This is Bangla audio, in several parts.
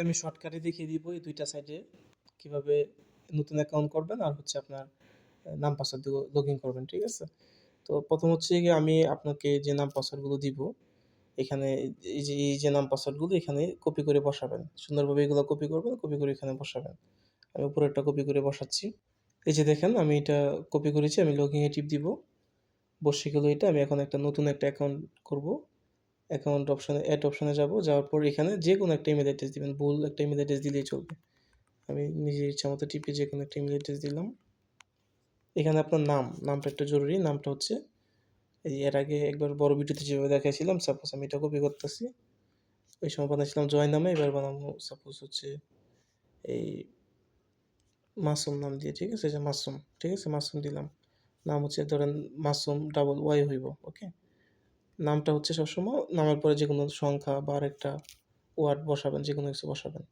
আমি শর্টকাটে দেখিয়ে দিব এই দুইটা সাইটে কিভাবে নতুন অ্যাকাউন্ট করবেন আর হচ্ছে আপনার নাম পাসওয়ার্ড দিয়ে লগ ইন করবেন, ঠিক আছে? তো প্রথম হচ্ছে গিয়ে আমি আপনাকে যে নাম পাসওয়ার্ডগুলো দিব এখানে এই যে নাম পাসওয়ার্ডগুলো এখানে কপি করে বসাবেন, সুন্দরভাবে এগুলো কপি করবেন, কপি করে এখানে বসাবেন। আমি উপরেরটা কপি করে বসাচ্ছি। এই যে দেখেন আমি এটা কপি করেছি, আমি লগ ইনে টিপ দিব, বসে গেল এটা। আমি এখন নতুন একটা অ্যাকাউন্ট করব। অ্যাকাউন্ট অপশানে অ্যাড অপশানে যাব, যাওয়ার পর এখানে যে কোনো একটা ইমেল অ্যাড্রেস দিবেন, ভুল একটা ইমেল অ্যাড্রেস দিলেই চলবে। আমি নিজের ইচ্ছা মতো টিপে যে কোনো একটা ইমেল অ্যাড্রেস দিলাম। এখানে আপনার নামটা একটু জরুরি। নামটা হচ্ছে এই এর আগে একবার বড় ভিডিওতে যেভাবে দেখাইছিলাম, সাপোজ আমি এটা কপি করতেছি। ওই সময় বানাইছিলাম জয় নামে, এবার বানাবো সাপোজ হচ্ছে এই মাসুম নাম দিয়ে, ঠিক আছে? যে মাসুম, ঠিক আছে? মাসুম দিলাম। নাম হচ্ছে ধরেন মাসুম ডাবল ওয়াই হইব, ওকে? নামটা হচ্ছে সবসময় নামের পরে যে কোনো সংখ্যা বা আরেকটা ওয়ার্ড বসাবেন, যে কোনো কিছু বসাবেন।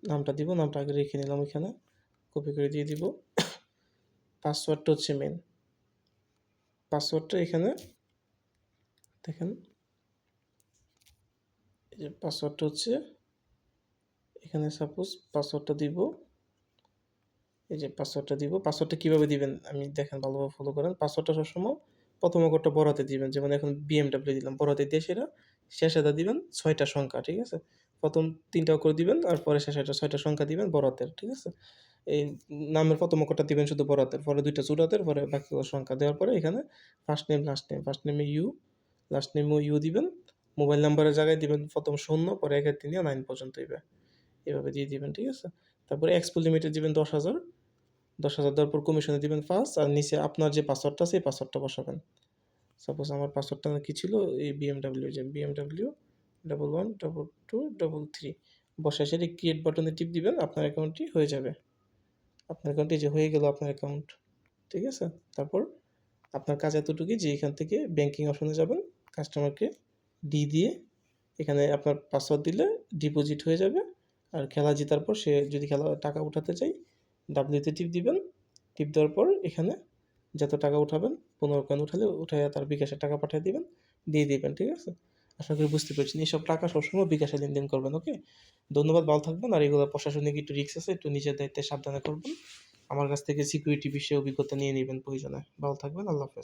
নামটা দিব, নামটা আগে রেখে নিলাম এখানে, কপি করে দিয়ে দিব। পাসওয়ার্ডটা হচ্ছে মেন। পাসওয়ার্ডটা এখানে দেখেন, এই যে পাসওয়ার্ডটা হচ্ছে এখানে সাপোজ পাসওয়ার্ডটা দিব। এই যে পাসওয়ার্ডটা দিব। পাসওয়ার্ডটা কীভাবে দিবেন আমি দেখেন, ভালোভাবে ফলো করেন। পাসওয়ার্ডটা সবসময় প্রথম অক্ষরটা বড় হাতে দিবেন, যেমন এখন বিএমডব্লিউ দিলাম, বড় হাতে দিয়ে সেটা শেষেটা দিবেন ৬টা সংখ্যা, ঠিক আছে? প্রথম ৩টা অক্ষর দিবেন আর পরে শেষেরটা ৬টা সংখ্যা দিবেন বড় হাতের, ঠিক আছে? এই নামের প্রথম অক্ষরটা দিবেন শুধু বড় হাতের, পরে ২টা ছোট হাতের, পরে বাকিগুলো সংখ্যা দেওয়ার পরে এখানে first name last name, first নেমে ইউ, লাস্ট নেমেও ইউ দিবেন। মোবাইল নাম্বারের জায়গায় দিবেন প্রথম ০, পরে ১ থেকে ৯ পর্যন্ত এভাবে দিয়ে দিবেন, ঠিক আছে? তারপরে এক্সপো লিমিটে দিবেন ১০,০০০। ১০,০০০ দেওয়ার পর কমিশনে দিবেন ৫ আর নিচে আপনার যে পাসওয়ার্ডটা আছে এই পাসওয়ার্ডটা বসাবেন। সাপোজ আমার পাসওয়ার্ডটা কী ছিল? এই বিএমডব্লিউ, যে বিএমডব্লিউ 112233 বসায় সেটা ক্রিয়েট বাটনে টিপ দিবেন, আপনার অ্যাকাউন্টটি হয়ে যাবে। আপনার অ্যাকাউন্টটি যে হয়ে গেল আপনার অ্যাকাউন্ট, ঠিক আছে? তারপর আপনার কাজ এতটুকুই যে এখান থেকে ব্যাংকিং অপশনে যাবেন, কাস্টমারকে ডি দিয়ে এখানে আপনার পাসওয়ার্ড দিলে ডিপোজিট হয়ে যাবে। আর খেলা জেতার পর সে যদি টাকা উঠাতে চায় ডাব্লিউতে টিপ দিবেন। টিপ দেওয়ার পর এখানে যত টাকা উঠাবেন ১৫ কয়েন উঠালে উঠাইয়া তার বিকাশে টাকা পাঠিয়ে দিবেন, দিয়ে দিবেন, ঠিক আছে? আশা করি বুঝতে পেরেছেন। এইসব টাকা সবসময় বিকাশে লেনদেন করবেন, ওকে? ধন্যবাদ, ভালো থাকবেন। আর এগুলো প্রশাসনিক একটু রিস্ক আছে, একটু নিজের দায়িত্বে সাবধানে করবেন। আমার কাছ থেকে সিকিউরিটি বিষয়ে অভিজ্ঞতা নিয়ে নিবেন প্রয়োজনে। ভালো থাকবেন, আল্লাহ হাফেজ।